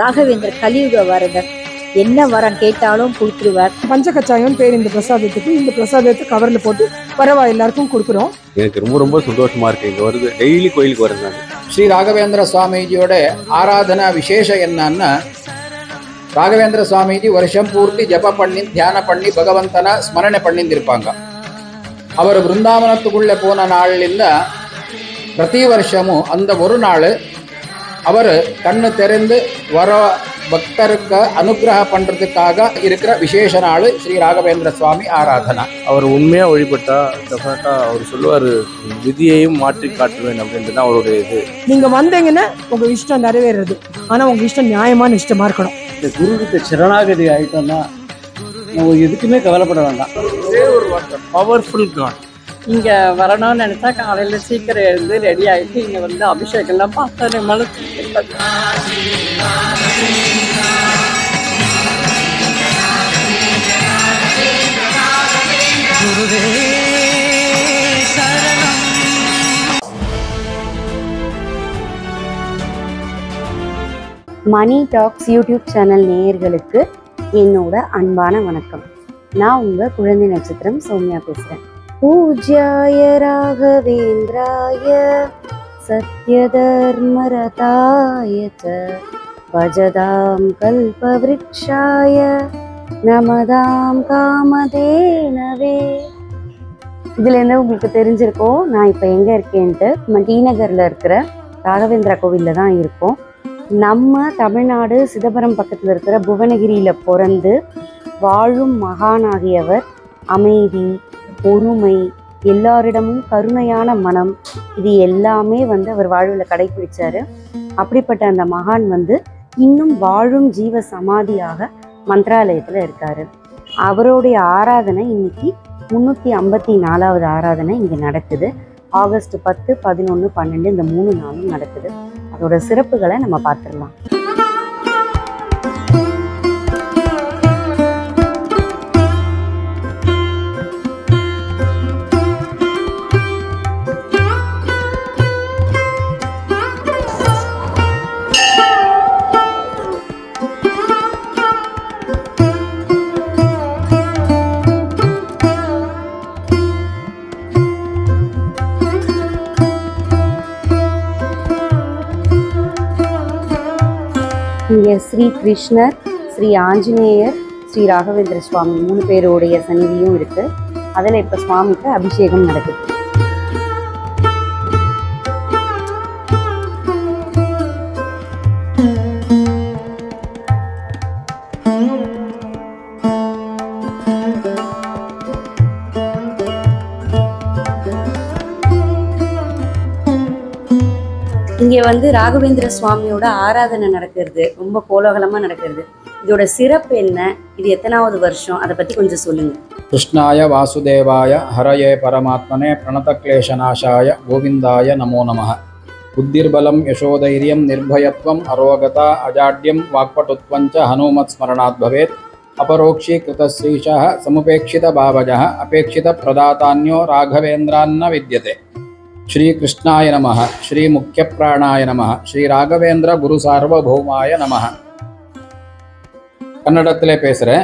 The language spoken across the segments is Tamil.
ராகவேந்திர கலியுக வரதர். என்ன வரம் கேட்டாலும் கொடுத்துருவார். பஞ்சகச்சாயம் பேர் இந்த பிரசாதத்துக்கு. இந்த பிரசாதத்தை கவர்ல போட்டு பரவா எல்லாருக்கும் கொடுக்குறோம். எனக்கு ரொம்ப ரொம்ப சந்தோஷமா இருக்கு. இங்க வருது, டெய்லி கோயிலுக்கு வருது. ஸ்ரீ ராகவேந்திர சுவாமிஜியோட ஆராதனா விசேஷம் என்னன்னா, ராகவேந்திர சுவாமிஜி வருஷம் பூர்த்தி ஜப பண்ணி தியான பண்ணி பகவந்தன ஸ்மரணை பண்ணியிருப்பாங்க. அவர் பிருந்தாவனத்துக்குள்ளே போன நாள்லிಂದ பிரதி வருஷமும் அந்த ஒரு நாள் அவர் கண்ணு திறந்து வர பக்தருக்கு அனுகிரகம் பண்றதுக்காக இருக்கிற விசேஷ நாள் ஸ்ரீ ராகவேந்திர சுவாமி ஆராதனா. அவர் உண்மையா வழிபட்டா டெஃபினட்டா அவர் சொல்லுவாரு, விதியையும் மாற்றி காட்டுவேன் அப்படின்றது தான் அவருடைய இது. நீங்க வந்தீங்கன்னா உங்க இஷ்டம் நிறைவேறது. ஆனா உங்க இஷ்டம் நியாயமான இஷ்டமா இருக்கணும். இந்த குருகிட்ட சரணாகதி ஆயிட்டோம்னா நம்ம எதுக்குமே கவலைப்பட வேண்டாம். ஒரு பவர்ஃபுல் காட். இங்க வரணும்னு நினைச்சா காலையில சீக்கிரம் எழுந்து ரெடி ஆயிட்டு இங்க வந்து அபிஷேகம் எல்லாம் பார்த்தா மனசு மணி டாக்ஸ் யூடியூப் சேனல் நேயர்களுக்கு என்னோட அன்பான வணக்கம். நான் உங்க குழந்தை நட்சத்திரம் சௌமியா பேசுறேன். பூஜ்யாய ராகவேந்திராய சத்யதர்மரதாய ச பஜதாம் கல்பவ்ருக்ஷாய நமதாம் காமதேனவே. இதுலேருந்து உங்களுக்கு தெரிஞ்சிருக்கோம் நான் இப்போ எங்கே இருக்கேன்ட்டு. நம்ம டி நகரில் இருக்கிற ராகவேந்திரா கோவிலில் தான் இருக்கோம். நம்ம தமிழ்நாடு சிதம்பரம் பக்கத்தில் இருக்கிற புவனகிரியில் பிறந்து வாழும் மகானாகியவர் அமைதி, பொறுமை, எல்லாரிடமும் கருணையான மனம், இது எல்லாமே அவர் வாழ்வில் கடைபிடிச்சாரு. அப்படிப்பட்ட அந்த மகான் இன்னும் வாழும் ஜீவ சமாதியாக மந்திராலயத்தில் இருக்காரு. அவருடைய ஆராதனை இன்னைக்கு 354வது ஆராதனை இங்கே நடக்குது. ஆகஸ்ட் 10, 11, 12 இந்த 3 நாளும் நடக்குது. அதோட சிறப்புகளை நம்ம பார்த்துடலாம். இங்கே ஸ்ரீ கிருஷ்ணர், ஸ்ரீ ஆஞ்சநேயர், ஸ்ரீ ராகவேந்திர சுவாமி 3 பேருடைய சந்நிதியும் இருக்கு. அதில் இப்போ சுவாமிக்கு அபிஷேகம் நடக்குது. இங்கே ராகவேந்திர சுவாமியோட ஆராதனை நடக்கிறது, ரொம்ப கோலாகலமாக நடக்கிறது. இதோட சிறப்பு என்ன, இது எத்தனாவது வருஷம், அதை பற்றி கொஞ்சம் சொல்லுங்கள். கிருஷ்ணாய வாசுதேவாய ஹரயே பரமாத்மனே பிரணதக்லேஷநாசாய கோவிந்தாய நமோ நமः. புத்திர்பலம் யசோதைரியம் நிர்பயத்வம் அரோகதா அஜாட்யம் வாக்பட்டுத்வஞ்ச ஹனுமத் ஸ்மரணாத் பவேத். அபரோக்ஷீகிருதஸ்ரீஷः சமுபேட்சித பாவஜः அபேட்சித பிரதாதான்யோ ராகவேந்திரான்ன வித்யதே. ஸ்ரீ கிருஷ்ணாய நமः. ஸ்ரீ முக்கிய பிராணாய நமः. ஸ்ரீ ராகவேந்திர குரு சார்வபௌமாய நமः. கன்னடத்திலே பேசுகிறேன்,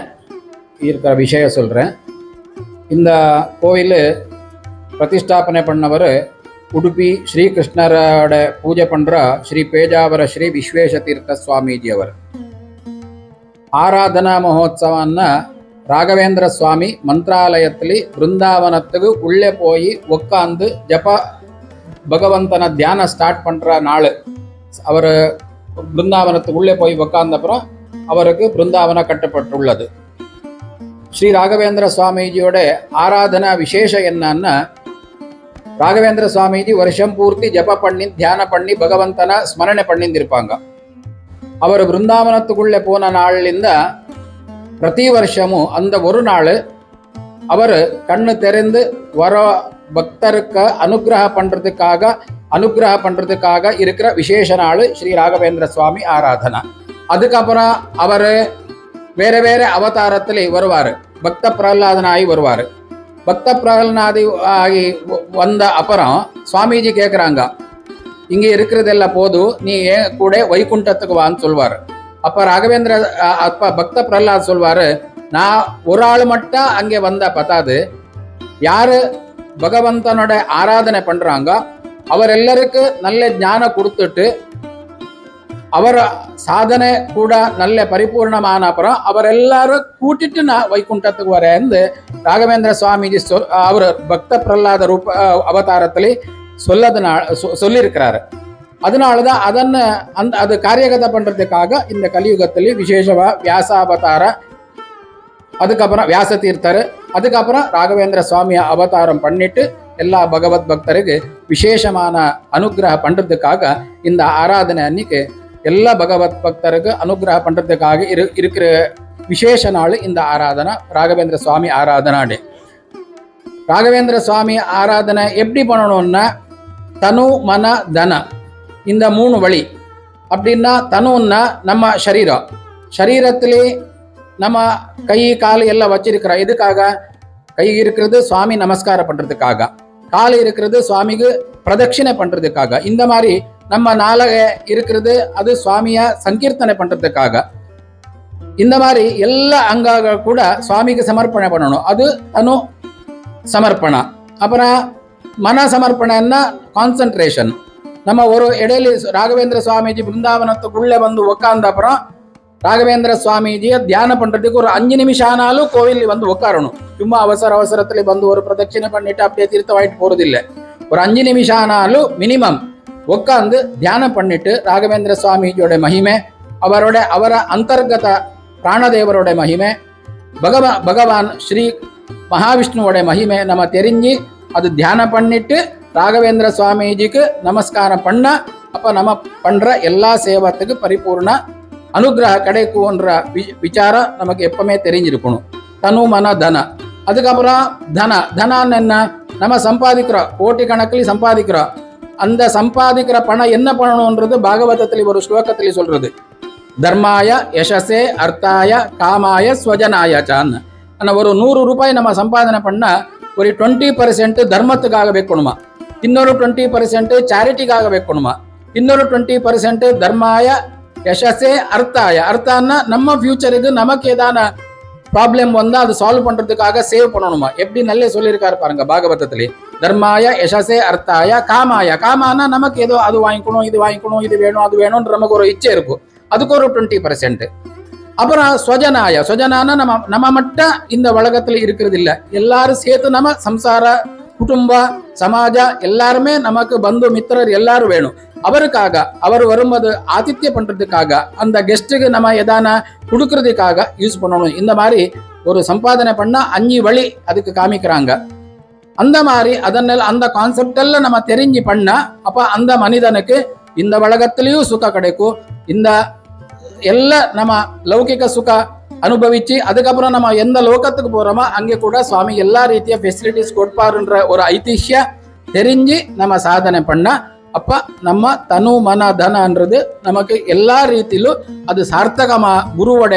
இருக்கிற விஷயம் சொல்கிறேன். இந்த கோயில் பிரதிஷ்டாபனை பண்ணவர் உடுப்பி ஸ்ரீ கிருஷ்ணரோட பூஜை பண்ணுற ஸ்ரீ பேஜாவர ஸ்ரீ விஸ்வேஷ தீர்த்த சுவாமிஜி அவர். ஆராதனா மகோத்சவம்னா ராகவேந்திர சுவாமி ಮಂತ್ರಾಲಯದಲ್ಲಿ ಬೃಂದಾವನத்துக்கு உள்ளே போய் உட்காந்து ஜப பகவந்தன தியான ஸ்டார்ட் பண்ணுற நாள். அவர் பிருந்தாவனத்துக்கு உள்ளே போய் உட்கார்ந்தப்புறம் அவருக்கு பிருந்தாவனம் கட்டப்பட்டுள்ளது. ஸ்ரீ ராகவேந்திர சுவாமிஜியோட ஆராதனா விசேஷம் என்னன்னா, ராகவேந்திர சுவாமிஜி வருஷம் பூர்த்தி ஜப பண்ணி தியான பண்ணி பகவந்தன ஸ்மரணை பண்ணியிருப்பாங்க. அவர் பிருந்தாவனத்துக்குள்ளே போன நாள்லிಂದ பிரதி வருஷமும் அந்த ஒரு நாள் அவர் கண்ணு திறந்து வர பக்தருக்கு அனுகிரகம் பண்றதுக்காக இருக்கிற விசேஷ நாள் ஸ்ரீ ராகவேந்திர சுவாமி ஆராதனா. அதுக்கப்புறம் அவர் வேற வேற அவதாரத்தில் வருவார். பக்த பிரகலாதனாகி வருவார். பக்த பிரகலாதி ஆகி வந்த அப்புறம் சுவாமிஜி கேட்குறாங்க, இங்கே இருக்கிறதெல்லாம் போதும், நீ ஏன் கூட வைகுண்டத்துக்கு வான்னு சொல்வார். அப்ப ராகவேந்திர அப்ப பக்த பிரஹ்லாத் சொல்வாரு, நான் ஒரு ஆள் மட்டும் அங்கே வந்தா பத்தாது, யாரு பகவந்தனோட ஆராதனை பண்றாங்க அவர் எல்லாருக்கும் நல்ல ஞானம் கொடுத்துட்டு அவர சாதனை கூட நல்ல பரிபூர்ணமான அப்புறம் அவர் எல்லாரும் கூட்டிட்டு நான் வைகுண்டத்துக்கு வரேன்னு ராகவேந்திர சுவாமிஜி அவர் பக்த பிரஹ்லாத ரூப அவதாரத்திலே சொல்லியிருக்கிறாரு. அதனாலதான் அது காரியகதை பண்றதுக்காக இந்த கலியுகத்திலே விசேஷமா வியாசாவதார, அதுக்கப்புறம் வியாச தீர்த்தர், அதுக்கப்புறம் ராகவேந்திர சுவாமி அவதாரம் பண்ணிட்டு எல்லா பகவத் பக்தருக்கு விசேஷமான அனுகிரகம் பண்றதுக்காக இந்த ஆராதனை அன்னைக்கு எல்லா பகவத் பக்தருக்கு அனுகிரகம் பண்றதுக்காக இருக்கிற விசேஷ நாள் இந்த ஆராதனை, ராகவேந்திர சுவாமி ஆராதனா டே. ராகவேந்திர சுவாமி ஆராதனை எப்படி பண்ணணும்னா தனு மன தன இந்த 3 வழி. அப்படின்னா தனுன்னா நம்ம சரீரத்திலே நம்ம கை கால் எல்லாம் வச்சிருக்கிறோம். எதுக்காக? கை இருக்கிறது சுவாமி நமஸ்காரம் பண்றதுக்காக, கால் இருக்கிறது சுவாமிக்கு பிரதட்சிணை பண்றதுக்காக, இந்த மாதிரி நம்ம நாளக இருக்கிறது அது சுவாமிய சங்கீர்த்தனை பண்றதுக்காக. இந்த மாதிரி எல்லா அங்க கூட சுவாமிக்கு சமர்ப்பணை பண்ணணும். அது தனு சமர்ப்பணம். அப்புறம் மன சமர்ப்பணம்னா கான்சன்ட்ரேஷன். நம்ம ஒரு இடையில ராகவேந்திர சுவாமிஜி பிருந்தாவனத்துக்குள்ளே வந்து உட்கார்ந்த அப்புறம் ராகவேந்திர சுவாமிஜியை தியானம் பண்றதுக்கு ஒரு 5 நிமிஷம் ஆனாலும் கோவில் வந்து உட்காரணும். சும்மா அவசரத்துல வந்து ஒரு பிரதட்சிணை பண்ணிட்டு அப்படியே தீர்த்த வாங்கிட்டு போறது இல்லை. ஒரு 5 நிமிஷம் ஆனாலும் மினிமம் உட்கார்ந்து தியானம் பண்ணிட்டு ராகவேந்திர சுவாமிஜியோட மகிமை, அவர அந்தர்கத பிராணதேவரோட மகிமை, பகவான் ஸ்ரீ மகாவிஷ்ணுவோட மகிமை நம்ம தெரிஞ்சு அது தியானம் பண்ணிட்டு ராகவேந்திர சுவாமிஜிக்கு நமஸ்காரம் பண்ண அப்ப நம்ம பண்ற எல்லா சேவத்துக்கு பரிபூர்ண அனுகிரகம் கிடைக்கும்ன்ற விசாரம் நமக்கு எப்பவுமே தெரிஞ்சிருக்கணும். தனு மன தன. அதுக்கப்புறம் தனான்னு என்ன? நம்ம சம்பாதிக்கிறோம், கோட்டி கணக்கில் சம்பாதிக்கிறோம். அந்த சம்பாதிக்கிற பணம் என்ன பண்ணணும்ன்றது பாகவதத்திலே ஒரு ஸ்லோகத்திலே சொல்றது, தர்மாய யசஸே அர்த்தாய காமாய ஸ்வஜனாய சான்னு. ஆனால் ஒரு 100 ரூபாய் நம்ம சம்பாதனை பண்ணா ஒரு 20% தர்மத்துக்காக வைக்கணுமா, இன்னொரு 20% சேரிட்டிக்காக வைக்கணுமா, இன்னொரு 20% தர்மாய யசஸே அர்த்தாய. அர்த்தான்னா நம்ம ஃபியூச்சருக்கு நமக்கு ஏதான ப்ராப்ளம் வந்தால் அது சால்வ் பண்றதுக்காக சேவ் பண்ணணுமா. எப்படி நல்ல சொல்லியிருக்காரு பாருங்க பாகவதத்திலே, தர்மாய யசஸே அர்த்தாய காமாய. காமானா நமக்கு ஏதோ அது வாங்கிக்கணும், இது வாங்கிக்கணும், இது வேணும், அது வேணும்ன்ற நமக்கு ஒரு இச்சை இருக்கும், அதுக்கு ஒரு 20%. அப்புறம் ஸ்வஜனான நம்ம மட்டும் இந்த உலகத்துல இருக்கிறது இல்லை, எல்லாரும் சேர்த்து நம்ம சம்சார குடும்ப சமாஜ எல்லாருமே நமக்கு பந்து மித்திரர் எல்லாரும் வேணும். அவருக்காக அவர் வரும்போது ஆதித்ய பண்றதுக்காக அந்த கெஸ்ட்டுக்கு நம்ம எதான கொடுக்கறதுக்காக யூஸ் பண்ணணும். இந்த மாதிரி ஒரு சம்பாதனை பண்ணா 5 வழி அதுக்கு காமிக்கிறாங்க. அந்த மாதிரி அந்த கான்செப்ட் எல்லாம் நம்ம தெரிஞ்சு பண்ணா அப்ப அந்த மனிதனுக்கு இந்த உலகத்திலையும் சுகம் கிடைக்கும். இந்த எல்லா நம்ம லௌகிக சுக அனுபவிச்சு அதுக்கப்புறம் நம்ம எந்த லோகத்துக்கு போறோமோ அங்கே கூட சுவாமி எல்லா ரீதியா ஃபெசிலிட்டிஸ் கொடுப்பாருன்ற ஒரு ஐதிஹ்ய தெரிஞ்சு நம்ம சாதனை பண்ணா அப்ப நம்ம தனு மன தனன்றது நமக்கு எல்லா ரீதியிலும் அது சார்த்தகமா குருவோட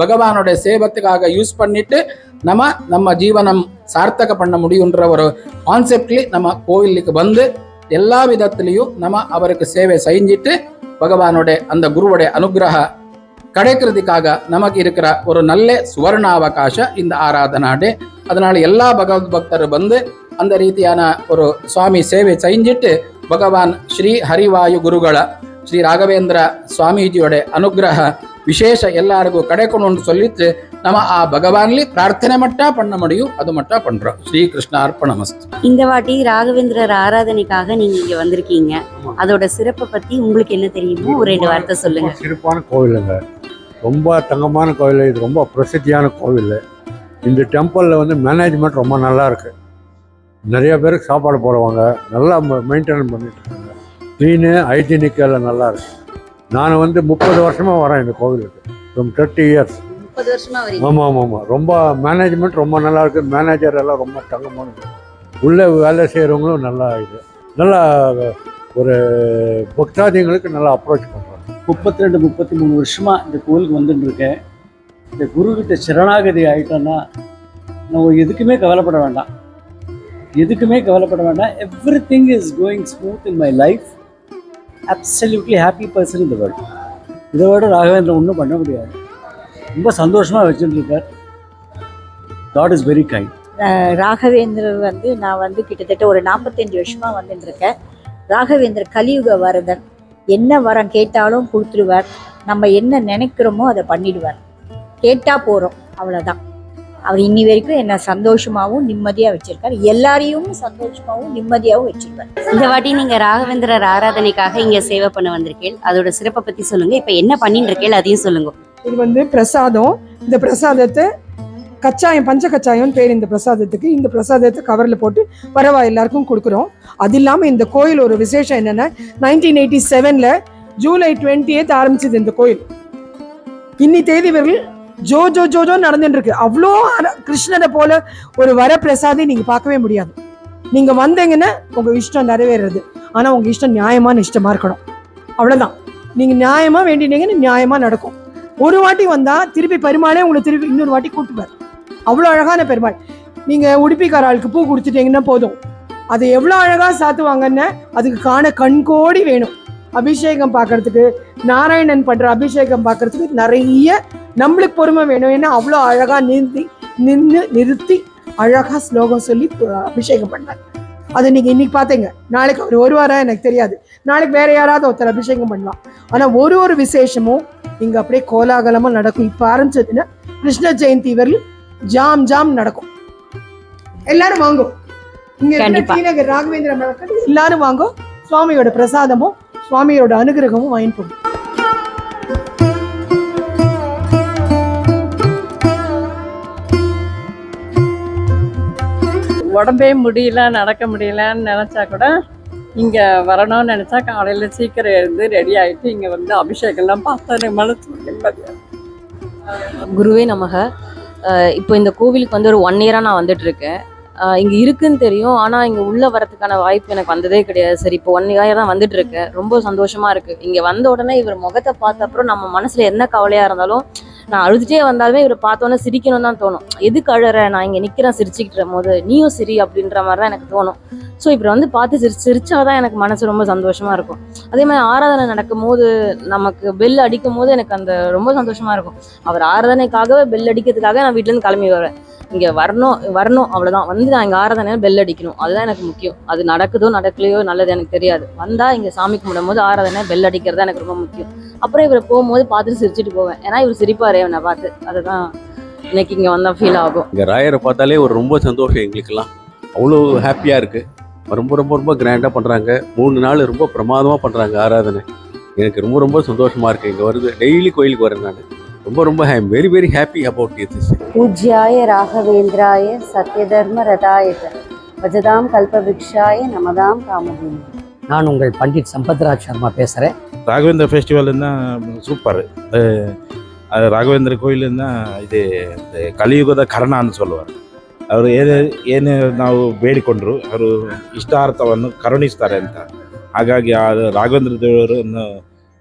பகவானோட சேவத்துக்காக யூஸ் பண்ணிட்டு நம்ம ஜீவனம் சார்த்தக பண்ண முடியுன்ற ஒரு கான்செப்ட்லி நம்ம கோவிலுக்கு வந்து எல்லா விதத்திலையும் நம்ம அவருக்கு சேவை செஞ்சிட்டு பகவானோட அந்த குருவோட அனுகிரக கிடைக்கிறதுக்காக நமக்கு இருக்கிற ஒரு நல்ல சுவர்ணாவகாச இந்த ஆராதனா டே. அதனால எல்லா பகவத் பக்தர் வந்து அந்த ரீதியான ஒரு சுவாமி சேவை செஞ்சிட்டு பகவான் ஸ்ரீ ஹரிவாயு குருಗಳ ஸ்ரீ ராகவேந்திர சுவாமிஜியோட அனுகிரக விசேஷ எல்லாருக்கும் கிடைக்கணும்னு சொல்லிட்டு நம்ம பகவான்லி பிரார்த்தனை மட்டும் பண்ண முடியும், அது மட்டும் பண்றோம். ஸ்ரீ கிருஷ்ண அர்ப்பணமஸ்து. இந்த வாட்டி ராகவேந்திரர் ஆராதனைக்காக நீங்க இங்க வந்திருக்கீங்க, அதோட சிறப்பை பத்தி உங்களுக்கு என்ன தெரியுமோ ஒரு 2 வார்த்தை சொல்லுங்க. சிறப்பான கோவிலுங்க, ரொம்ப தங்கமான கோவில், இது ரொம்ப பிரசித்தியான கோவில். இந்த டெம்பிளில் வந்து மேனேஜ்மெண்ட் ரொம்ப நல்லா இருக்கு, நிறைய பேருக்கு சாப்பாடு போடுவாங்க, நல்லா மெயின்டைன் பண்ணிட்டு இருக்காங்க, க்ளீனு ஹைஜீனிக் எல்லாம் நல்லா இருக்கு. நான் வந்து 30 வருஷமாக வரேன் இந்த கோவிலுக்கு, from 30 years. 30 வருஷமா வரீங்க? ஆமாம். ரொம்ப மேனேஜ்மெண்ட் ரொம்ப நல்லா இருக்கு, மேனேஜர் எல்லாம் ரொம்ப தங்கமானது, உள்ளே வேலை செய்கிறவங்களும் நல்லா இது நல்லா ஒரு பக்தாதிங்களுக்கு நல்லா அப்ரோச் பண்ணுறாங்க. 32-33 வருஷமா இந்த கோவிலுக்கு வந்துட்டு இருக்கேன். இந்த குருக்கிட்ட சரணாகதி ஆகிட்டோன்னா நம்ம எதுக்குமே கவலைப்பட வேண்டாம், everything is going smooth in my life. Absolutely happy person in the world. இதை விட ராகவேந்திரன் ஒன்றும் பண்ண முடியாது. ரொம்ப சந்தோஷமாக வச்சுட்டு இருக்கார். God is very kind. ராகவேந்திரர் வந்து நான் வந்து கிட்டத்தட்ட ஒரு 45 வருஷமா வந்துட்டு இருக்கேன். ராகவேந்திரர் கலியுக வரதன். என்ன வரம் கேட்டாலும் கொடுத்துருவார். நம்ம என்ன நினைக்கிறோமோ அதை பண்ணிடுவார். கேட்டா போறோம், அவ்வளவுதான். அவர் இன்னி வரைக்கும் என்ன சந்தோஷமாகவும் நிம்மதியா வச்சிருக்காரு. எல்லாரையும் சந்தோஷமாகவும் நிம்மதியாகவும் வச்சிருக்காரு. இந்த வாட்டி நீங்க ராகவேந்திரர் ஆராதனைக்காக இங்க சேவை பண்ண வந்திருக்கேன். அதோட சிறப்பை பத்தி சொல்லுங்க. இப்ப என்ன பண்ணிட்டு இருக்கேன் அதையும் சொல்லுங்க. இது வந்து பிரசாதம். இந்த பிரசாதத்தை கச்சாயம், பஞ்ச கச்சாயம் பேர் இந்த பிரசாதத்துக்கு. இந்த பிரசாதத்தை கவரில் போட்டு வரவா எல்லாருக்கும் கொடுக்குறோம். அது இல்லாமல் இந்த கோயில் ஒரு விசேஷம் என்னென்னா, 1987 ஜூலை 20 ஆரம்பிச்சது இந்த கோயில். இன்னி தேதி வரையில் ஜோ ஜோ ஜோ ஜோ நடந்துட்டு இருக்கு. அவ்வளோ கிருஷ்ணரை போல ஒரு வர பிரசாதி நீங்க பார்க்கவே முடியாது. நீங்க வந்தீங்கன்னா உங்க இஷ்டம் நிறைவேறது. ஆனா உங்க இஷ்டம் நியாயமான இஷ்டமா இருக்கணும், அவ்வளவுதான். நீங்க நியாயமா வேண்டினீங்கன்னா நியாயமா நடக்கும். ஒரு வாட்டி வந்தா திருப்பி பெருமாளே உங்களை திருப்பி இன்னொரு வாட்டி கூட்டுவார். அவ்வளோ அழகான பெருமாள். நீங்க உடுப்பிக்காராளுக்கு பூ கொடுத்துட்டீங்கன்னா போதும், அதை எவ்வளோ அழகா சாத்துவாங்கன்னு அதுக்கு காண கண்கோடி வேணும். அபிஷேகம் பார்க்கறதுக்கு, நாராயணன் பண்ற அபிஷேகம் பார்க்கறதுக்கு நிறைய நம்மளுக்கு பொறுமை வேணும். ஏன்னா அவ்வளோ அழகா நிறுத்தி அழகா ஸ்லோகம் சொல்லி அபிஷேகம் பண்ணார். அதை நீங்க இன்னைக்கு பார்த்தீங்க. நாளைக்கு அவர் வருவாரா எனக்கு தெரியாது. நாளைக்கு வேற யாராவது ஒருத்தர் அபிஷேகம் பண்ணலாம். ஆனா ஒரு விசேஷமும் இங்க அப்படியே கோலாகலமா நடக்கும். இப்ப ஆரம்பிச்சதுன்னா கிருஷ்ண ஜெயந்தி வரையில் ஜாம் ஜாம் நடக்கும். எல்லாரும் வாங்கோ. இங்க ஸ்ரீநகர் ராகவேந்திர மடத்துல எல்லாரும் வாங்கோ. சுவாமியோட பிரசாதமும் சுவாமியோட அனுகிரகமும் வாங்கிட்டு போகும். உடம்பே முடியல, நடக்க முடியலன்னு நினச்சா கூட இங்கே வரணும்னு நினச்சா காலையில் சீக்கிரம் எழுந்து ரெடி ஆகிட்டு இங்கே வந்து அபிஷேகம்லாம் பார்த்தா மனசு நிம்மதியாக. குருவே நமக. இப்போ இந்த கோவிலுக்கு வந்து ஒரு 1 இயராக நான் வந்துட்டுருக்கேன். இங்கே இருக்குன்னு தெரியும், ஆனால் இங்கே உள்ளே வரதுக்கான வாய்ப்பு எனக்கு வந்ததே கிடையாது. சரி, இப்போ 1 இயர் தான் வந்துட்டு இருக்கேன். ரொம்ப சந்தோஷமாக இருக்குது. இங்கே வந்த உடனே இவர் முகத்தை பார்த்த அப்புறம் நம்ம மனசில் என்ன கவலையாக இருந்தாலும், நான் அழுதுகிட்டே வந்தாலுமே இவரை பார்த்தோன்னே சிரிக்கணும் தான் தோணும். எதுக்கு அழற, நான் இங்கே நிற்கிறேன் சிரிச்சுக்கிட்டு போது நீயும் சிரி அப்படின்ற மாதிரி தான் எனக்கு தோணும். ஸோ இப்போ வந்து பார்த்து சிரிச்சாதான் எனக்கு மனசு ரொம்ப சந்தோஷமாக இருக்கும். அதே மாதிரி ஆராதனை நடக்கும் போது நமக்கு பெல் அடிக்கும் போது எனக்கு அந்த ரொம்ப சந்தோஷமாக இருக்கும். அவர் ஆராதனைக்காகவே பெல் அடிக்கிறதுக்காக நான் வீட்டிலேருந்து கிளம்பி வரேன். இங்கே வரணும் அவ்வளோதான். வந்து நான் இங்கே ஆராதனை பெல் அடிக்கணும், அதுதான் எனக்கு முக்கியம். அது நடக்குதோ நடக்கலையோ நல்லது எனக்கு தெரியாது. வந்தால் இங்கே சாமி கும்பிடும் போது ஆராதனை பெல் அடிக்கிறது எனக்கு ரொம்ப முக்கியம். அப்புறம் இவரை போகும்போது பார்த்துட்டு சிரிச்சுட்டு போவேன். ஏன்னா இவர் சிரிப்பாரே என்னை பார்த்து. அதுதான் எனக்கு இங்கே வந்தால் ஃபீல் ஆகும். இங்கே ராயரை பார்த்தாலே ஒரு ரொம்ப சந்தோஷம் எங்களுக்கெல்லாம். அவ்வளோ ஹாப்பியாக இருக்குது. ரொம்ப ரொம்ப ரொம்ப கிராண்டாக பண்ணுறாங்க. 3 நாள் ரொம்ப பிரமாதமாக பண்ணுறாங்க ஆராதனை. எனக்கு ரொம்ப ரொம்ப சந்தோஷமாக இருக்குது. இங்கே வருது டெய்லி கோயிலுக்கு வரேன் நான். ரொம்ப ரொம்ப very very happy about this. பூஜ்யாய ராகவேந்திராய சத்யதர்ம ரதாய பஜதாம் கல்பவிருக்ஷாய நமதாம் காமதேனு. நான் உங்கள் பண்டிட் சம்பத்ராஜ் சர்மா பேசுகிறேன். ರಾಘವೇಂದ್ರ ಫೆಸ್ಟಿವಲ್ನ ಸೂಪರ್. ರಾಘವೇಂದ್ರ ಕೋಯಿಲಿಂದ ಇದು ಕಲಿಯುಗದ ಕರ್ಣ ಅಂತ சொல்லுவார். ಅವರು ಏನು ನಾವು ಬೇಡಿಕೊಂಡ್ರು ಅವರು ಇಷ್ಟಾರ್ಥವನ್ನು ಕರುಣಿಸ್ತಾರೆ ಅಂತ. ಹಾಗಾಗಿ ಆ ರಾಘವೇಂದ್ರ ದೇವರನ್ನು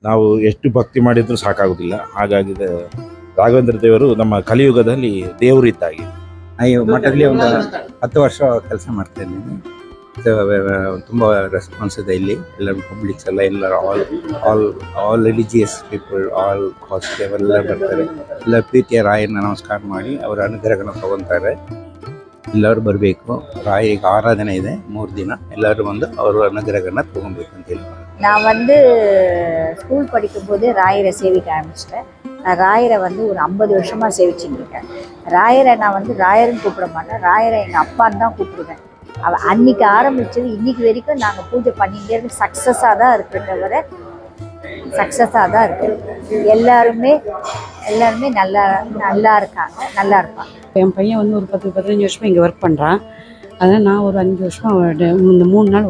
ನಾವು ಎಷ್ಟು ಭಕ್ತಿ ಮಾಡಿದರೂ ಸಾಕಾಗೋದಿಲ್ಲ. ಹಾಗಾಗಿ ರಾಘವೇಂದ್ರ ದೇವರು ನಮ್ಮ ಕಲಿಯುಗದಲ್ಲಿ ದೇವರು ಇದ್ದಾಗೆ. ಮಠದಲ್ಲಿ ಒಂದು 10 ವರ್ಷ ಕೆಲಸ ಮಾಡ್ತಾ ಇದ್ದೀನಿ. ತುಂಬ ರೆಸ್ಪಾನ್ಸ್ ಇದೆ ಇಲ್ಲಿ. ಎಲ್ಲರೂ ಪಬ್ಲಿಕ್ಸ್ ಎಲ್ಲರೂ all religious people, all cost ಎಲ್ಲ ಬರ್ತಾರೆ. ಎಲ್ಲ ಪ್ರೀತಿಯ ರಾಯನ ನಮಸ್ಕಾರ ಮಾಡಿ ಅವರ ಅನುಗ್ರಹನ ತಗೊತಾರೆ. ಎಲ್ಲರೂ ಬರಬೇಕು. ರಾಯರಿಗೆ ಆರಾಧನೆ ಇದೆ 3 ದಿನ. ಎಲ್ಲರೂ ಬಂದು ಅವರ ಅನುಗ್ರಹನ ತಗೊಬೇಕು ಅಂತ ಹೇಳಿ. நான் வந்து ஸ்கூல் படிக்கும்போது ராயரை சேவிக்க ஆரம்பிச்சிட்டேன். நான் ராயரை வந்து ஒரு 50 வருஷமாக சேவிச்சுட்டு இருக்கேன். ராயரை நான் வந்து ராயர்னு கூப்பிட மாட்டேன், ராயரை எங்கள் அப்பான்னு தான் கூப்பிடுவேன். அன்னைக்கு ஆரம்பிச்சது இன்னைக்கு வரைக்கும் நாங்கள் பூஜை பண்ணிட்டு சக்ஸஸாக தான் இருக்கு. தவிர சக்ஸஸாக தான் இருக்கு. எல்லாருமே நல்லா இருக்காங்க, நல்லா இருப்பாங்க. என் பையன் வந்து ஒரு 10-15 வருஷமாக இங்கே ஒர்க் பண்ணுறான். அதனால் நான் ஒரு 5 வருஷமாக இந்த 3 நாள்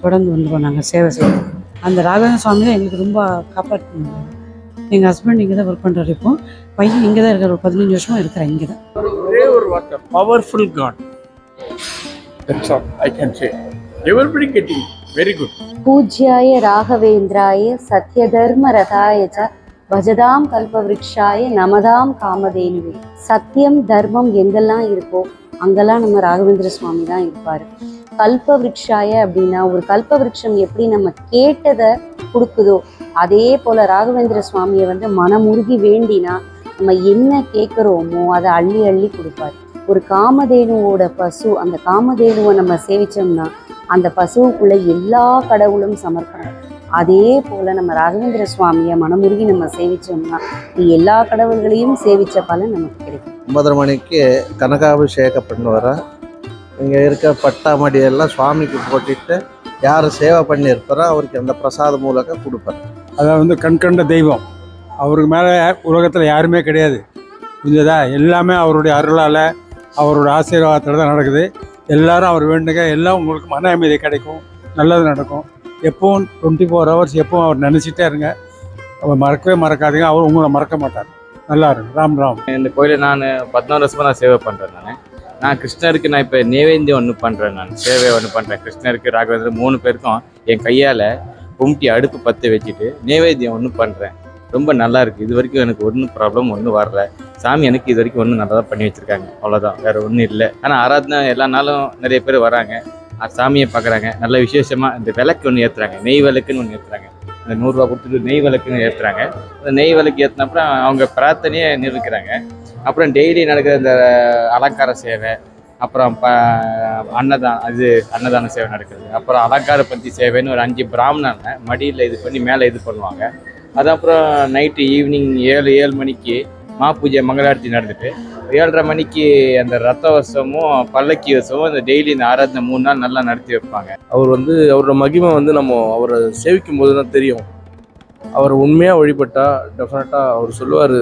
தொடர்ந்து வந்துடுவோம் நாங்கள் சேவை செய்வோம். அந்த ராகவேந்திர சுவாமி தான் எங்களுக்கு ரொம்ப காப்பாற்றுங்க. எங்கள் ஹஸ்பண்ட் இங்கே தான் ஒர்க் பண்ணுறாரு. இப்போ பையன் இங்கே தான் இருக்கார். ஒரு 15 வருஷமாக இருக்கிறேன் இங்கே தான். ஒரே ஒரு வார்த்தை, powerful god. That's all I can say. Everybody getting very good. பூஜ்யாய ராகவேந்திராய சத்யதர்ம ரதாய பஜதாம் கல்பவிருக்ஷாய நமதாம் காமதேனுவே. சத்தியம் தர்மம் எங்கெல்லாம் இருக்கோ அங்கெல்லாம் நம்ம ராகவேந்திர சுவாமி தான் இருப்பார். கல்பவிருக்ஷாய அப்படின்னா ஒரு கல்பவிருட்சம் எப்படி நம்ம கேட்டதை கொடுக்குதோ அதே போல் ராகவேந்திர சுவாமியை வந்து மனமுருகி வேண்டினா நம்ம என்ன கேட்குறோமோ அதை அள்ளி அள்ளி கொடுப்பார். ஒரு காமதேனுவோட பசு, அந்த காமதேனுவை நம்ம சேவிச்சோம்னா அந்த பசுவுக்குள்ள எல்லா கடவுளும் சமர்ப்பணம். அதே போல் நம்ம ராகவேந்திர சுவாமியை மனமுருகி நம்ம சேவிச்சோம்னா எல்லா கடவுள்களையும் சேவித்த பலன் நமக்கு கிடைக்கும். 9:30 மணிக்கு கனகாபிஷேகம் பண்ணுவார. இங்கே இருக்க பட்டாமடியெல்லாம் சுவாமிக்கு போட்டுட்டு யார் சேவை பண்ணியிருப்பாரோ அவருக்கு அந்த பிரசாத மூலக கொடுப்பார். அதான் வந்து கண்கண்ட தெய்வம். அவருக்கு மேலே உலகத்தில் யாருமே கிடையாது. புரிஞ்சதா? எல்லாமே அவருடைய அருளால் அவரோட ஆசீர்வாதத்தில் தான் நடக்குது. எல்லாரும் அவர் வேண்டுங்க, எல்லாம் உங்களுக்கு மன அமைதி கிடைக்கும், நல்லது நடக்கும். எப்பவும் 24 hours எப்பவும் அவர் நினச்சிட்டே இருங்க. அவர் மறக்கவே மறக்காதீங்க. அவர் உங்களை மறக்க மாட்டார். நல்லா இருக்கு. ராம் ராம். இந்த கோயிலை நான் 14 வருஷமாக நான் சேவை பண்ணுறேன். நான் கிருஷ்ணருக்கு நான் இப்போ நைவேத்தியம் ஒன்று பண்ணுறேன். நான் சேவை ஒன்று பண்ணுறேன். கிருஷ்ணருக்கு ராகவேந்திர 3 பேருக்கும் என் கையால் கும்பிட்டி அடுப்பு பற்ற வச்சுட்டு நைவேத்தியம் ஒன்று பண்ணுறேன். ரொம்ப நல்லா இருக்குது. இது வரைக்கும் எனக்கு ஒன்றும் ப்ராப்ளம் ஒன்றும் வரல. சாமி எனக்கு இது வரைக்கும் ஒன்றும் நல்லா தான் பண்ணி வச்சுருக்காங்க. அவ்வளோதான், வேறு ஒன்றும் இல்லை. ஆனால் ஆராதனை எல்லா நாளும் நிறைய பேர் வராங்க, சாமியை பார்க்குறாங்க. நல்ல விசேஷமாக இந்த விளக்கு ஒன்று ஏற்றுறாங்க, நெய் விளக்குன்னு ஒன்று ஏற்றுறாங்க. அந்த 100 ரூபா கொடுத்துட்டு நெய் விளக்குன்னு ஏற்றுறாங்க. அந்த நெய் விளக்கு ஏற்றின அப்புறம் அவங்க பிரார்த்தனையே நிறுக்கிறாங்க. அப்புறம் டெய்லி நடக்கிற இந்த அலங்கார சேவை, அப்புறம் அன்னதான சேவை நடக்குது. அப்புறம் அலங்கார பந்தி சேவைன்னு ஒரு 5 பிராமணனை மடியில் இது பண்ணி மேலே இது பண்ணுவாங்க. அது அப்புறம் நைட்டு ஈவினிங் 7 மணிக்கு பூஜை மங்களாரத்தி நடந்துட்டு 7:30 மணிக்கு அந்த ரத்த வசமும் பல்லக்கி வசமும் இந்த டெய்லி இந்த ஆராதனை 3 நாள் நல்லா நடத்தி வைப்பாங்க. அவர் வந்து அவரோட மகிமை வந்து நம்ம அவரை சேவிக்கும் போது தான் தெரியும். அவர் உண்மையாக வழிபட்டால் டெஃபினட்டாக அவர் சொல்லுவார்,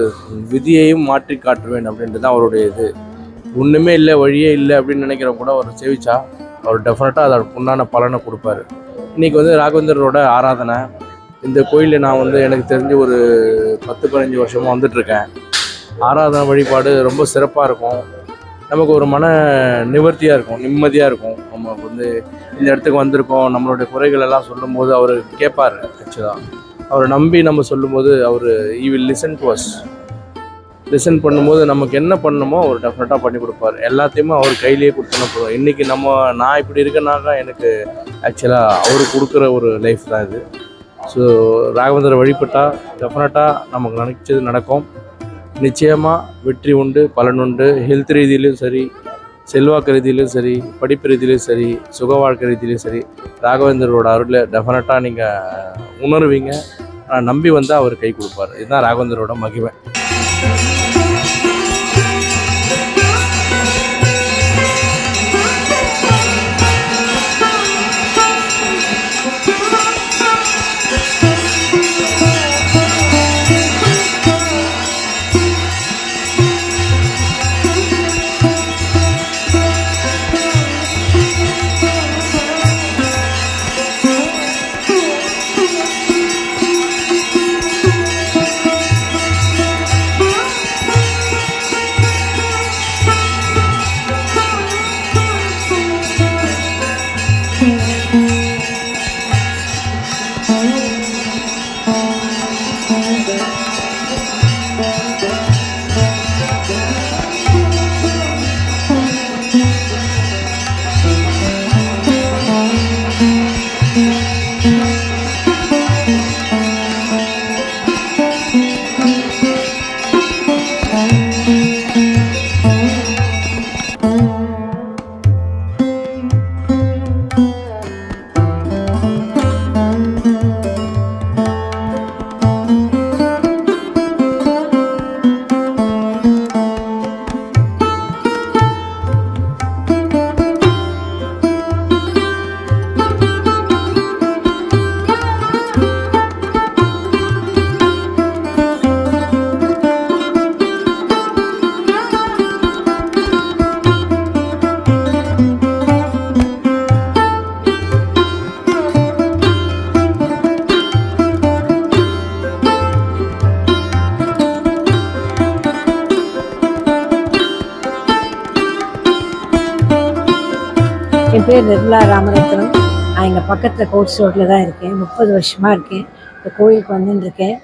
விதியையும் மாற்றி காட்டுவேன் அப்படின்ட்டு தான் அவருடைய இது. ஒன்றுமே இல்லை, வழியே இல்லை அப்படின்னு நினைக்கிறவங்க கூட அவர் சேவிச்சா அவர் டெஃபினட்டாக அதோட உண்டான பலனை கொடுப்பாரு. இன்றைக்கி வந்து ராகவேந்திரரோட ஆராதனை இந்த கோயிலில் நான் வந்து எனக்கு தெரிஞ்சு ஒரு 10-15 வருஷமாக வந்துட்டுருக்கேன். ஆராதனை வழிபாடு ரொம்ப சிறப்பாக இருக்கும். நமக்கு ஒரு மன நிவர்த்தியாக இருக்கும், நிம்மதியாக இருக்கும். நம்ம வந்து இந்த இடத்துக்கு வந்திருக்கோம், நம்மளுடைய குறைகள் எல்லாம் சொல்லும்போது அவர் கேட்பார். ஆக்சுவலாக அவரை நம்பி நம்ம சொல்லும்போது அவர் will listen to us. Listen பண்ணும்போது நமக்கு என்ன பண்ணணுமோ அவர் டெஃபினட்டாக பண்ணி கொடுப்பார். எல்லாத்தையுமே அவர் கையிலேயே கொடுத்தோன்னா போதும். இன்றைக்கி நான் இப்படி இருக்கேன்னாக்கா எனக்கு ஆக்சுவலாக அவர் கொடுக்குற ஒரு லைஃப் தான் இது. ஸோ ராகவேந்திர வழிபட்டால் டெஃபினட்டாக நமக்கு நினைச்சது நடக்கும். நிச்சயமாக வெற்றி உண்டு, பலன் உண்டு. ஹெல்த் ரீதியிலையும் சரி, செல்வாக்கு ரீதியிலையும் சரி, படிப்பு ரீதியிலையும் சரி, சுக வாழ்க்கை ரீதியிலையும் சரி, ராகவேந்திரோட அருளை டெஃபினட்டாக நீங்கள் உணர்வீங்க. நம்பி வந்தால் அவர் கை கொடுப்பார். இதுதான் ராகவேந்திரோட மகிமை. என் பேர் நிர்மலா ராமரத்னம். நான் எங்கள் பக்கத்தில் கோட்ஸ் ரோட்டில் தான் இருக்கேன். 30 வருஷமாக இருக்கேன். இந்த கோயிலுக்கு வந்துட்டுருக்கேன்.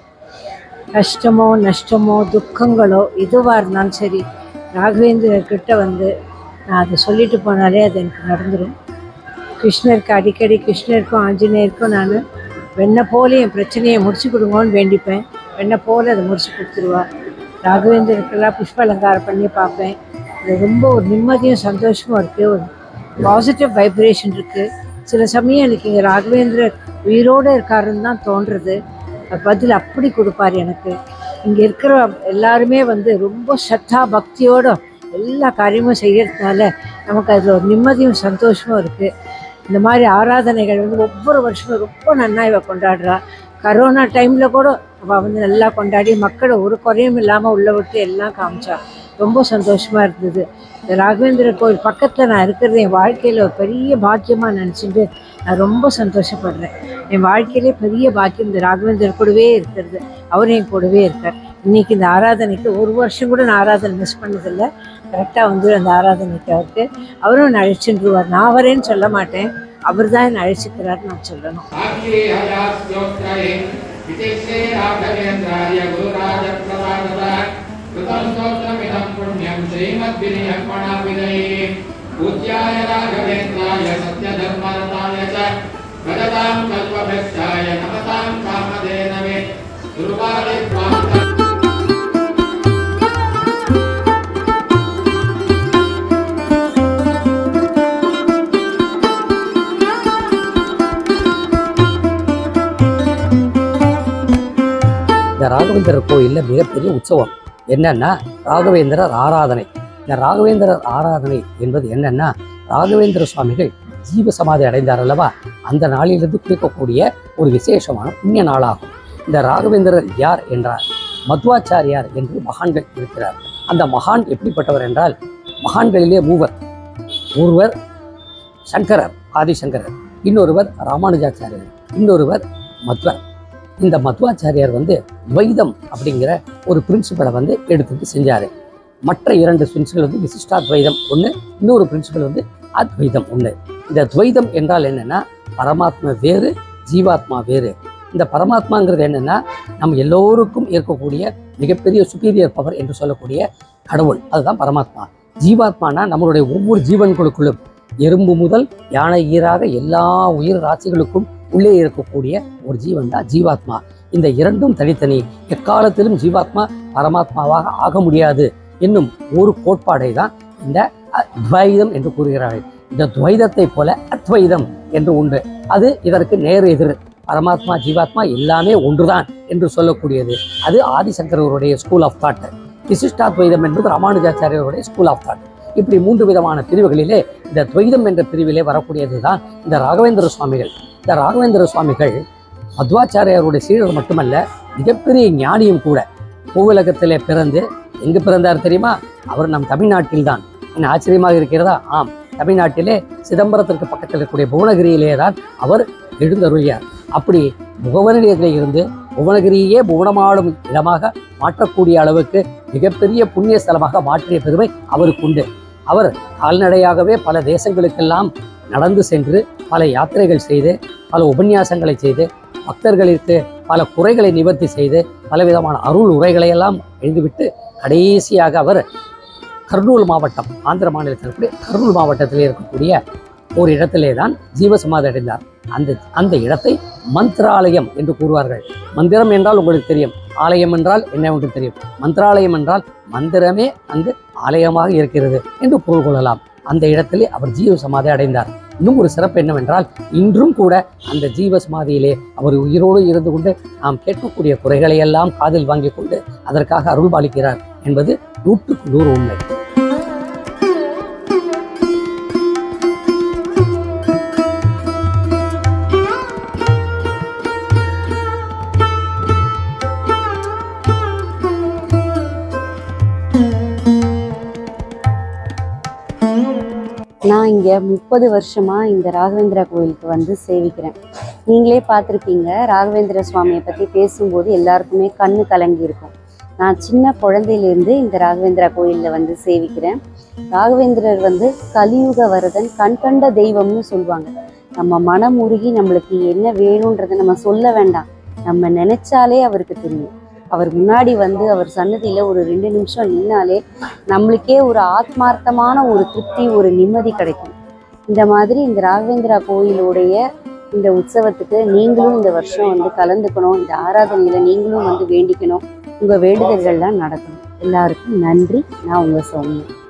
கஷ்டமோ நஷ்டமோ துக்கங்களோ எதுவாக இருந்தாலும் சரி, ராகவேந்திரர்கிட்ட வந்து நான் அதை சொல்லிட்டு போனாலே அது எனக்கு நடந்துடும். கிருஷ்ணருக்கு அடிக்கடி கிருஷ்ணருக்கும் ஆஞ்சநேயருக்கும் நான் வெண்ணை போல என் பிரச்சனையை முடிச்சு கொடுங்கன்னு வேண்டிப்பேன். வெண்ணை போல அதை முடிச்சு கொடுத்துருவா. ராகவேந்திரருக்கெல்லாம் புஷ்ப அலங்காரம் பண்ணி பார்ப்பேன். அது ரொம்ப ஒரு நிம்மதியும் சந்தோஷமும் இருக்குது. ஒரு பாசிட்டிவ் வைப்ரேஷன் இருக்குது. சில சமயம் எனக்கு இங்கே ராகவேந்திரர் உயிரோடு இருக்காருன்னு தான் தோன்றுறது. பதில் அப்படி கொடுப்பார் எனக்கு. இங்கே இருக்கிற எல்லாருமே வந்து ரொம்ப சத்தா பக்தியோடு எல்லா காரியமும் செய்யறதுனால நமக்கு அதில் ஒரு நிம்மதியும் சந்தோஷமும் இருக்குது. இந்த மாதிரி ஆராதனைகள் வந்து ஒவ்வொரு வருஷமும் ரொம்ப நன்னா இவ கொண்டாடுறா. கரோனா டைமில் கூட அவள் வந்து நல்லா கொண்டாடி மக்களை ஒரு குறையும் இல்லாமல் உள்ள விட்டு எல்லாம் காமிச்சா. ரொம்ப சந்தோஷமாக இருந்தது. இந்த ராகவேந்திர கோயில் பக்கத்தில் நான் இருக்கிறது என் வாழ்க்கையில் ஒரு பெரிய பாக்கியமாக நினச்சிட்டு நான் ரொம்ப சந்தோஷப்படுறேன். என் வாழ்க்கையிலே பெரிய பாக்கியம் இந்த ராகவேந்திரர் கூடவே இருக்கிறது. அவரும் என் கூடவே இருக்கார். இன்றைக்கி இந்த ஆராதனைக்கு ஒரு வருஷம் கூட நான் ஆராதனை மிஸ் பண்ணதில்லை. கரெக்டாக வந்து அந்த ஆராதனைக்கு அவருக்கு அவரும் என்னை அழைச்சிட்டுருவார். நான் வரேன்னு சொல்ல மாட்டேன், அவர் தான் என்னை அழைச்சிக்கிறாருன்னு நான் சொல்லணும். இந்த ராகவேந்திரர் கோயிலில் மிகப்பெரிய உற்சவம் என்னன்னா ராகவேந்திரர் ஆராதனை. இந்த ராகவேந்திரர் ஆராதனை என்பது என்னன்னா, ராகவேந்திர சுவாமிகள் ஜீவ சமாதி அடைந்தார் அல்லவா, அந்த நாளிலிருந்து குறிக்கக்கூடிய ஒரு விசேஷமான புண்ணிய நாளாகும். இந்த ராகவேந்திரர் யார் என்றால் மத்வாச்சாரியார் என்று மகான்கள் இருக்கிறார். அந்த மகான் எப்படிப்பட்டவர் என்றால், மகான்களிலே மூவர். ஒருவர் சங்கரர், ஆதிசங்கரர், இன்னொருவர் ராமானுஜாச்சாரியர், இன்னொருவர் மத்வர். இந்த மத்வாச்சாரியார் வந்து துவைதம் அப்படிங்கிற ஒரு பிரின்சிபலை வந்து எடுத்துட்டு செஞ்சார். மற்ற 2 பிரின்சிபல் வந்து விசிஷ்டாத்வைதம் ஒன்று, இன்னொரு பிரின்சிபல் வந்து அத்வைதம் ஒன்று. இந்த துவைதம் என்றால் என்னென்னா, பரமாத்மா வேறு, ஜீவாத்மா வேறு. இந்த பரமாத்மாங்கிறது என்னென்னா, நம்ம எல்லோருக்கும் இருக்கக்கூடிய மிகப்பெரிய சுப்பீரியர் பவர் என்று சொல்லக்கூடிய கடவுள், அதுதான் பரமாத்மா. ஜீவாத்மானா நம்மளுடைய ஒவ்வொரு ஜீவன்களுக்குள்ளும், எறும்பு முதல் யானை ஈராக எல்லா உயிர் ராசிகளுக்கும் உள்ளே இருக்கக்கூடிய ஒரு ஜீவன் தான் ஜீவாத்மா. இந்த இரண்டும் தனித்தனி. எக்காலத்திலும் ஜீவாத்மா பரமாத்மாவாக ஆக முடியாது என்னும் ஒரு கோட்பாடை தான் இந்த துவைதம் என்று கூறுகிறார்கள். இந்த துவைதத்தை போல அத்வைதம் என்று உண்டு. அது இதற்கு நேர் எதிர். பரமாத்மா ஜீவாத்மா எல்லாமே ஒன்றுதான் என்று சொல்லக்கூடியது. அது ஆதிசங்கரருடைய ஸ்கூல் ஆஃப் தாட். விசிஷ்டாத்வைதம் என்பது ராமானுஜாச்சாரியருடைய ஸ்கூல் ஆஃப் தாட். இப்படி 3 விதமான பிரிவுகளிலே இந்த துவைதம் என்ற பிரிவிலே வரக்கூடியது தான் இந்த ராகவேந்திர சுவாமிகள். இந்த ராகவேந்திர சுவாமிகள் மத்வாச்சாரியாருடைய சீடர் மட்டுமல்ல, மிகப்பெரிய ஞானியும் கூட. பூவுலகத்திலே பிறந்து எங்கு பிறந்தார் தெரியுமா? அவர் நம் தமிழ்நாட்டில்தான். என்ன ஆச்சரியமாக இருக்கிறதா? ஆம், தமிழ்நாட்டிலே சிதம்பரத்திற்கு பக்கத்தில் இருக்கக்கூடிய புவனகிரியிலே தான் அவர் எழுந்தருளியார். அப்படி புவனகிரியிலே இருந்து புவனகிரியே புவனமாடும் இடமாக மாற்றக்கூடிய அளவுக்கு மிகப்பெரிய புண்ணிய ஸ்தலமாக மாற்றிய பெருமை அவருக்கு உண்டு. அவர் கால்நடையாகவே பல தேசங்களுக்கெல்லாம் நடந்து சென்று பல யாத்திரைகள் செய்து பல உபன்யாசங்களை செய்து பக்தர்களுக்கு பல குறைகளை நிவர்த்தி செய்து பலவிதமான அருள் உரைகளையெல்லாம் எழுதிவிட்டு கடைசியாக அவர் கர்னூல் மாவட்டம், ஆந்திர மாநிலத்தில் இருக்கக்கூடிய கர்னூல் மாவட்டத்தில் இருக்கக்கூடிய ஒரு இடத்திலே தான் ஜீவசமாதி அடைந்தார். அந்த இடத்தை மந்திராலயம் என்று கூறுவார்கள். மந்திரம் என்றால் உங்களுக்கு தெரியும், ஆலயம் என்றால் என்னவென்று தெரியும். மந்திராலயம் என்றால் மந்திரமே அங்கு ஆலயமாக இருக்கிறது என்று பொருள் கொள்ளலாம். அந்த இடத்திலே அவர் ஜீவ சமாதி அடைந்தார். இன்னும் ஒரு சிறப்பு என்னவென்றால், இன்றும் கூட அந்த ஜீவ சமாதியிலே அவர் உயிரோடு இருந்து கொண்டு நாம் கேட்கக்கூடிய குறைகளை எல்லாம் காதில் வாங்கி கொண்டு அதற்காக அருள் பாலிக்கிறார் என்பது 100க்கு 100 உண்மை. நான் இங்கே 30 வருஷமாக இந்த ராகவேந்திரா கோயிலுக்கு வந்து சேவிக்கிறேன். நீங்களே பார்த்துருப்பீங்க, ராகவேந்திர சுவாமியை பற்றி பேசும்போது எல்லாருக்குமே கண்ணு கலங்கி இருக்கும். நான் சின்ன குழந்தையிலேருந்து இந்த ராகவேந்திரா கோயிலில் வந்து சேவிக்கிறேன். ராகவேந்திரர் வந்து கலியுக வரதன், கண்கண்ட தெய்வம்னு சொல்லுவாங்க. நம்ம மனம் உருகி நம்மளுக்கு என்ன வேணுன்றதை நம்ம சொல்ல வேண்டாம், நம்ம நினச்சாலே அவருக்கு தெரியும். அவர் முன்னாடி வந்து அவர் சன்னதியில் ஒரு 2 நிமிஷம் நின்னாலே நம்மளுக்கே ஒரு ஆத்மார்த்தமான ஒரு திருப்தி, ஒரு நிம்மதி கிடைக்கும். இந்த மாதிரி இந்த ராகவேந்திரா கோயிலுடைய இந்த உற்சவத்துக்கு நீங்களும் இந்த வருஷம் வந்து கலந்துக்கணும். இந்த ஆராதனையில் நீங்களும் வந்து வேண்டிக்கணும். உங்கள் வேண்டுதல்கள்லாம் நடக்கணும். எல்லாருக்கும் நன்றி. நான் உங்கள் சௌமியா.